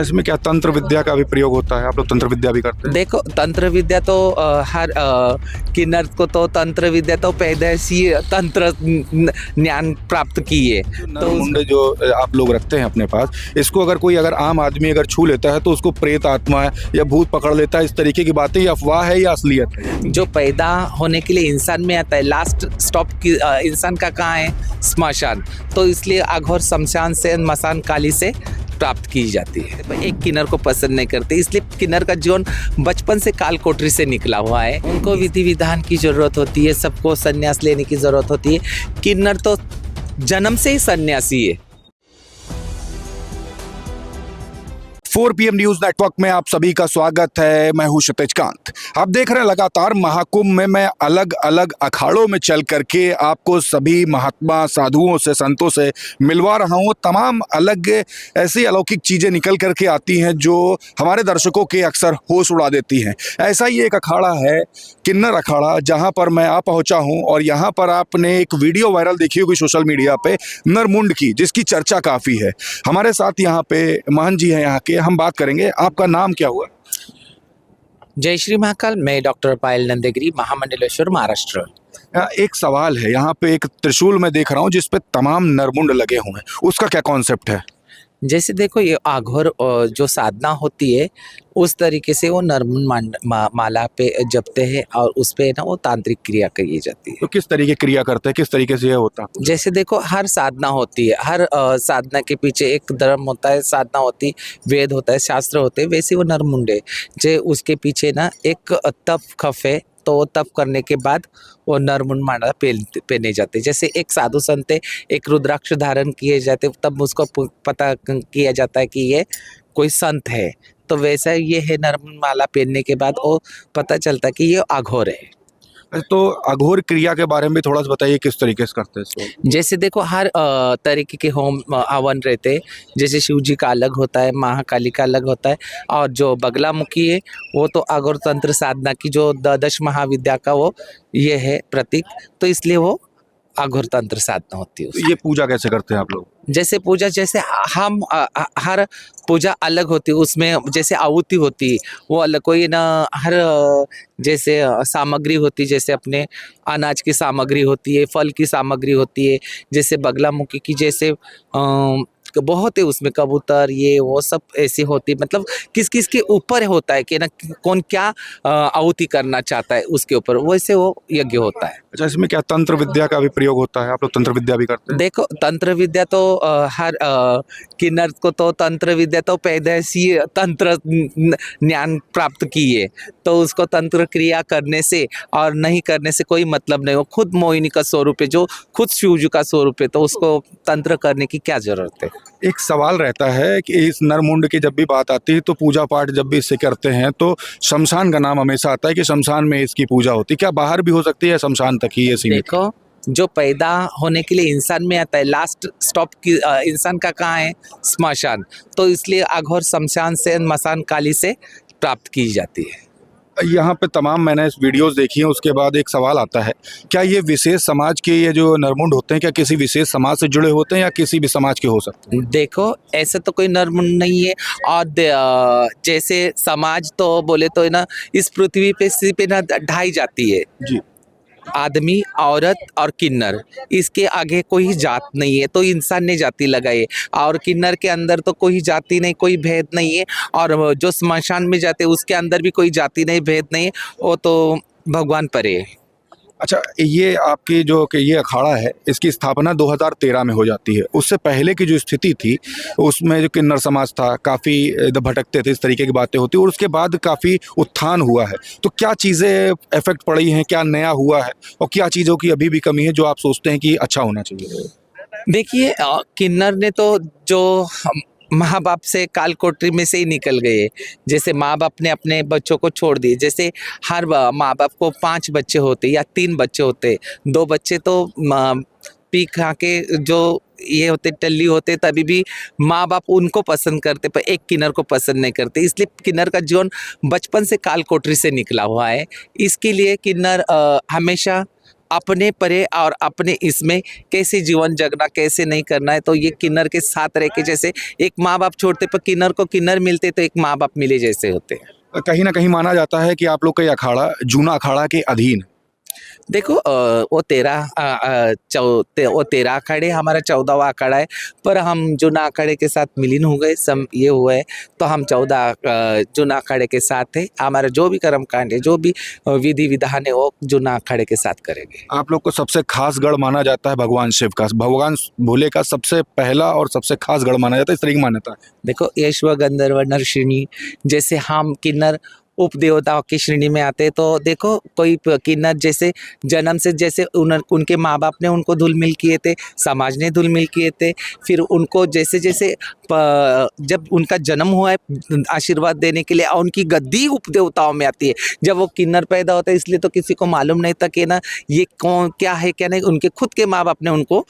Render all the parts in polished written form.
इसमें क्या तंत्र विद्या का भी प्रयोग होता है? आप लोग तंत्र विद्या भी करते हैं? देखो तंत्र विद्या तो हर किन्नर को तो तंत्र विद्या तो पैदाइशी तंत्र ज्ञान प्राप्त की है। नर मुंडे जो आप लोग रखते हैं अपने पास, इसको अगर आम आदमी अगर छू लेता है तो उसको प्रेत आत्मा या भूत पकड़ लेता है, इस तरीके की बातें, ये अफवाह है या असलियत है? जो पैदा होने के लिए इंसान में आता है, लास्ट स्टॉप इंसान का कहाँ है? स्मशान। तो इसलिए अघोर शमशान से, मसान काली से प्राप्त की जाती है। एक किन्नर को पसंद नहीं करते, इसलिए किन्नर का जीवन बचपन से काल कोठरी से निकला हुआ है। उनको विधि विधान की जरूरत होती है, सबको संन्यास लेने की जरूरत होती है। किन्नर तो जन्म से ही सन्यासी है। 4 PM न्यूज नेटवर्क में आप सभी का स्वागत है। मैं हूं क्षितिज कांत। आप देख रहे हैं लगातार महाकुंभ में मैं अलग अलग अखाड़ों में चल करके आपको सभी महात्मा साधुओं से, संतों से मिलवा रहा हूं। तमाम अलग ऐसी अलौकिक चीज़ें निकल करके आती हैं जो हमारे दर्शकों के अक्सर होश उड़ा देती हैं। ऐसा ही एक अखाड़ा है किन्नर अखाड़ा, जहां पर मैं आ पहुंचा हूं। और यहां पर आपने एक वीडियो वायरल देखी होगी सोशल मीडिया पे नरमुंड की, जिसकी चर्चा काफ़ी है। हमारे साथ यहाँ पे महंत जी हैं यहाँ के, हम बात करेंगे। आपका नाम क्या हुआ? जय श्री महाकाल। मैं डॉक्टर पायल नंदेगिरी, महामंडलेश्वर, महाराष्ट्र। एक सवाल है, यहाँ पे एक त्रिशूल में देख रहा हूँ जिस पे तमाम नरमुंड लगे हुए हैं, उसका क्या कॉन्सेप्ट है? जैसे देखो, ये आघोर जो साधना होती है उस तरीके से वो नरमुंड माला पे जपते हैं और उस पे ना वो तांत्रिक क्रिया की जाती है। तो किस तरीके क्रिया करते हैं, किस तरीके से ये होता है? जैसे देखो, हर साधना होती है, हर साधना के पीछे एक धर्म होता है, साधना होती है, वेद होता है, शास्त्र होते हैं। वैसे वो नरमुंड है जो उसके पीछे ना एक तप खफ है। तो वो तप करने के बाद वो नरमुंड माला पहने जाते। जैसे एक साधु संत है, एक रुद्राक्ष धारण किए जाते, तब उसको पता किया जाता है कि ये कोई संत है। तो वैसा ये है, नरमुंड माला पहनने के बाद वो पता चलता है कि ये अघोर है। तो अघोर क्रिया के बारे में थोड़ा सा बताइए, किस तरीके से करते हैं इसको? जैसे देखो, हर तरीके के होम हवन रहते हैं। जैसे शिव जी का अलग होता है, महाकाली का अलग होता है, और जो बगलामुखी है वो तो अघोर तंत्र साधना की जो द्वादश महाविद्या का वो ये है प्रतीक। तो इसलिए वो अघोर तंत्र साधना होती है। तो ये पूजा कैसे करते हैं आप लोग? जैसे पूजा, जैसे हम हर पूजा अलग होती है, उसमें जैसे आहुति होती है वो अलग, कोई ना हर जैसे सामग्री होती है, जैसे अपने अनाज की सामग्री होती है, फल की सामग्री होती है। जैसे बगलामुखी की जैसे बहुत है, उसमें कबूतर ये वो सब ऐसी होती है। मतलब किस किस के ऊपर होता है कि ना कौन क्या आहुति करना चाहता है, उसके ऊपर वैसे वो यज्ञ होता है। अच्छा, इसमें क्या तंत्र विद्या का भी प्रयोग होता है? आप लोग तंत्र विद्या भी करते हैं? देखो तंत्र विद्या तो हर किन्नर को तो तंत्र विद्या तो पैदाइशी तंत्र ज्ञान प्राप्त की है। तो उसको तंत्र क्रिया करने से और नहीं करने से कोई मतलब नहीं। वो खुद मोहिनी का स्वरूप है, जो खुद शिवजी का स्वरूप है, तो उसको तंत्र करने की क्या जरूरत है? एक सवाल रहता है कि इस नरमुंड की जब भी बात आती है तो पूजा पाठ जब भी इससे करते हैं तो शमशान का नाम हमेशा आता है कि शमशान में इसकी पूजा होती है। क्या बाहर भी हो सकती है, शमशान तक ही ये सीमित? देखो, जो पैदा होने के लिए इंसान में आता है, लास्ट स्टॉप इंसान का कहाँ है? स्मशान। तो इसलिए अघोर शमशान से, मसान काली से प्राप्त की जाती है। यहाँ पे तमाम मैंने वीडियोस देखी हैं, उसके बाद एक सवाल आता है, क्या ये विशेष समाज के ये जो नरमुंड होते हैं, क्या किसी विशेष समाज से जुड़े होते हैं या किसी भी समाज के हो सकते हैं? देखो, ऐसा तो कोई नरमुंड नहीं है। और जैसे समाज तो बोले तो है ना, इस पृथ्वी पे सिर्फ ना ढाई जाती है, जी। आदमी, औरत और किन्नर। इसके आगे कोई जात नहीं है। तो इंसान ने जाति लगाई है, और किन्नर के अंदर तो कोई जाति नहीं, कोई भेद नहीं है। और जो स्मशान में जाते हैं उसके अंदर भी कोई जाति नहीं, भेद नहीं है। वो तो भगवान परे है। अच्छा, ये आपकी जो कि ये अखाड़ा है, इसकी स्थापना 2013 में हो जाती है। उससे पहले की जो स्थिति थी उसमें जो किन्नर समाज था काफ़ी भटकते थे, इस तरीके की बातें होती, और उसके बाद काफ़ी उत्थान हुआ है। तो क्या चीज़ें इफेक्ट पड़ी हैं, क्या नया हुआ है, और क्या चीज़ों की अभी भी कमी है जो आप सोचते हैं कि अच्छा होना चाहिए? देखिए, किन्नर ने तो जो माँ बाप से काल कोठरी में से ही निकल गए। जैसे माँ बाप ने अपने बच्चों को छोड़ दिए। जैसे हर माँ बाप को 5 बच्चे होते या 3 बच्चे होते, 2 बच्चे तो पी खा के जो ये होते टल्ली होते, तभी भी माँ बाप उनको पसंद करते, पर एक किन्नर को पसंद नहीं करते। इसलिए किन्नर का जीवन बचपन से काल कोठरी से निकला हुआ है। इसके लिए किन्नर हमेशा अपने परे और अपने इसमें कैसे जीवन जगना, कैसे नहीं करना है। तो ये किन्नर के साथ रह के, जैसे एक माँ बाप छोड़ते पर किन्नर को किन्नर मिलते तो एक माँ बाप मिले जैसे होते हैं। कहीं ना कहीं माना जाता है कि आप लोग का ये अखाड़ा जूना अखाड़ा के अधीन है। देखो वो 13 अखाड़े, हमारा 14वां अखाड़ा है। पर हम जूना अखाड़े के साथ विलीन हो गए, सम ये हुआ है, तो हम 14 जूना अखाड़े के साथ है। हमारा जो भी कर्म कांड है, जो भी विधि विधान है, वो जूना अखाड़े के साथ करेंगे। आप लोग को सबसे खास गढ़ माना जाता है भगवान शिव का, भगवान भोले का सबसे पहला और सबसे खास गढ़ माना जाता है, इस तरह की मान्यता है। देखो यश गंधर्व नरसिंह, जैसे हम किन्नर उप देवताओं की श्रेणी में आते हैं। तो देखो कोई किन्नर जैसे जन्म से, जैसे उनके माँ बाप ने उनको धुल मिल किए थे, समाज ने धुल मिल किए थे, फिर उनको जैसे जैसे जब उनका जन्म हुआ है आशीर्वाद देने के लिए, और उनकी गद्दी उप देवताओं में आती है। जब वो किन्नर पैदा होता है, इसलिए तो किसी को मालूम नहीं था कि ना ये कौन क्या है क्या नहीं, उनके खुद के माँ बाप ने उनको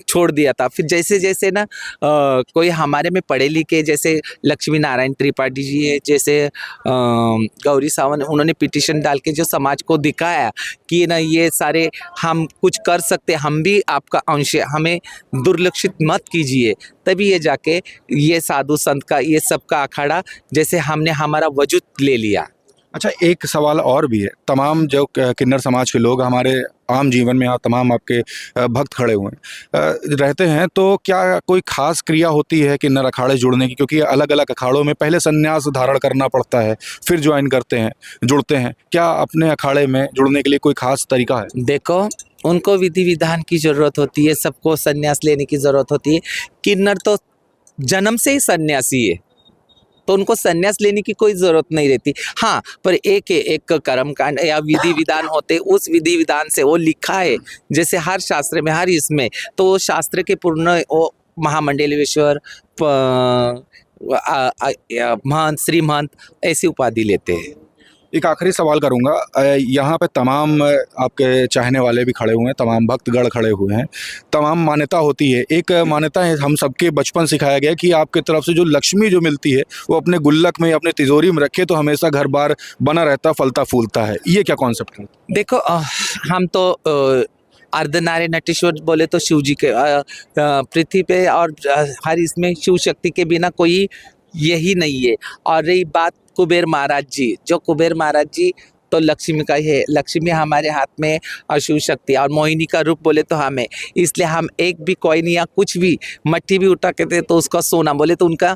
छोड़ दिया था। फिर जैसे जैसे ना कोई हमारे में पढ़े लिखे, जैसे लक्ष्मी नारायण त्रिपाठी जी है, जैसे गौरी सावंत, उन्होंने पिटीशन डाल के जो समाज को दिखाया कि ना ये सारे हम कुछ कर सकते, हम भी आपका अंश है, हमें दुर्लक्षित मत कीजिए। तभी ये जाके ये साधु संत का ये सब का अखाड़ा जैसे हमने हमारा वजूद ले लिया। अच्छा, एक सवाल और भी है। तमाम जो किन्नर समाज के लोग हमारे आम जीवन में, यहाँ तमाम आपके भक्त खड़े हुए हैं रहते हैं, तो क्या कोई खास क्रिया होती है किन्नर अखाड़े जुड़ने की? क्योंकि अलग अलग अखाड़ों में पहले संन्यास धारण करना पड़ता है, फिर ज्वाइन करते हैं, जुड़ते हैं। क्या अपने अखाड़े में जुड़ने के लिए कोई खास तरीका है? देखो उनको विधि विधान की ज़रूरत होती है, सबको संन्यास लेने की ज़रूरत होती है। किन्नर तो जन्म से ही सन्यासी है, तो उनको संन्यास लेने की कोई ज़रूरत नहीं रहती। हाँ, पर एक कर्मकांड या विधि विधान होते, उस विधि विधान से वो लिखा है, जैसे हर शास्त्र में, हर इसमें, तो वो शास्त्र के पूर्ण वो महामंडलेश्वर महंत, श्री महंत ऐसी उपाधि लेते हैं। एक आखिरी सवाल करूंगा। यहाँ पे तमाम आपके चाहने वाले भी खड़े हुए हैं, तमाम भक्तगण खड़े हुए हैं, तमाम मान्यता होती है। एक मान्यता है, हम सबके बचपन सिखाया गया कि आपके तरफ से जो लक्ष्मी जो मिलती है वो अपने गुल्लक में, अपने तिजोरी में रखे तो हमेशा घर बार बना रहता, फलता फूलता है। ये क्या कॉन्सेप्ट है? देखो हम तो अर्धनारी नटेश्वर बोले तो शिव जी के पृथ्वी पे और हर इसमें शिव शक्ति के बिना कोई यही नहीं है। और रही बात कुबेर महाराज जी, जो कुबेर महाराज जी तो लक्ष्मी का ही है, लक्ष्मी हमारे हाथ में और शिव शक्ति और मोहिनी का रूप बोले तो हमें, इसलिए हम एक भी कॉइन या कुछ भी मट्टी भी उठा के दे तो उसका सोना बोले तो उनका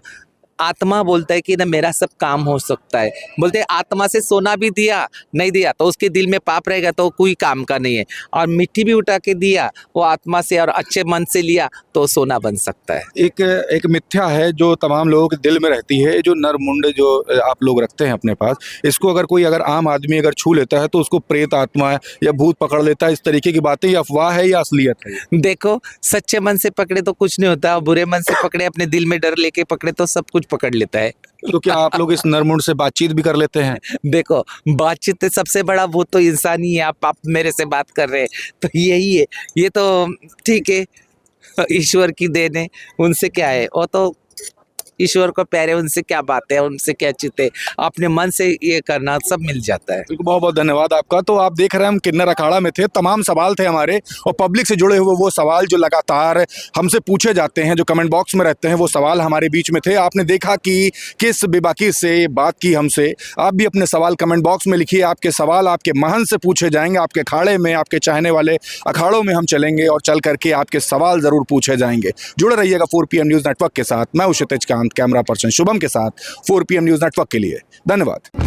आत्मा बोलता है कि ना मेरा सब काम हो सकता है। बोलते आत्मा से सोना भी दिया नहीं दिया तो उसके दिल में पाप रहेगा तो कोई काम का नहीं है, और मिट्टी भी उठा के दिया वो आत्मा से और अच्छे मन से लिया तो सोना बन सकता है। एक मिथ्या है जो तमाम लोगों के दिल में रहती है, जो नर मुंड जो आप लोग रखते हैं अपने पास, इसको अगर आम आदमी अगर छू लेता है तो उसको प्रेत आत्मा या भूत पकड़ लेता है। इस तरीके की बातें, ये अफवाह है या असलियत है? देखो सच्चे मन से पकड़े तो कुछ नहीं होता, बुरे मन से पकड़े, अपने दिल में डर लेके पकड़े तो सब कुछ पकड़ लेता है। तो क्या आप लोग इस नरमुंड से बातचीत भी कर लेते हैं? देखो बातचीत से सबसे बड़ा भूत तो इंसान ही है। आप मेरे से बात कर रहे हैं तो यही है, ये तो ठीक है, ईश्वर की देन है, उनसे क्या है, वो तो ईश्वर को प्यारे, उनसे क्या बात है, उनसे क्या चित है, अपने मन से ये करना सब मिल जाता है। बहुत बहुत धन्यवाद आपका। तो आप देख रहे हैं हम किन्नर अखाड़ा में थे, तमाम सवाल थे हमारे, और पब्लिक से जुड़े हुए वो सवाल जो लगातार हमसे पूछे जाते हैं, जो कमेंट बॉक्स में रहते हैं, वो सवाल हमारे बीच में थे। आपने देखा कि किस बेबाकी से बात की हमसे। आप भी अपने सवाल कमेंट बॉक्स में लिखिए। आपके सवाल आपके महंत से पूछे जाएंगे, आपके अखाड़े में, आपके चाहने वाले अखाड़ों में हम चलेंगे और चल करके आपके सवाल ज़रूर पूछे जाएंगे। जुड़े रहिएगा 4PM न्यूज़ नेटवर्क के साथ। मैं हूं क्षितिज कांत, कैमरा पर्सन शुभम के साथ 4PM न्यूज़ नेटवर्क के लिए। धन्यवाद।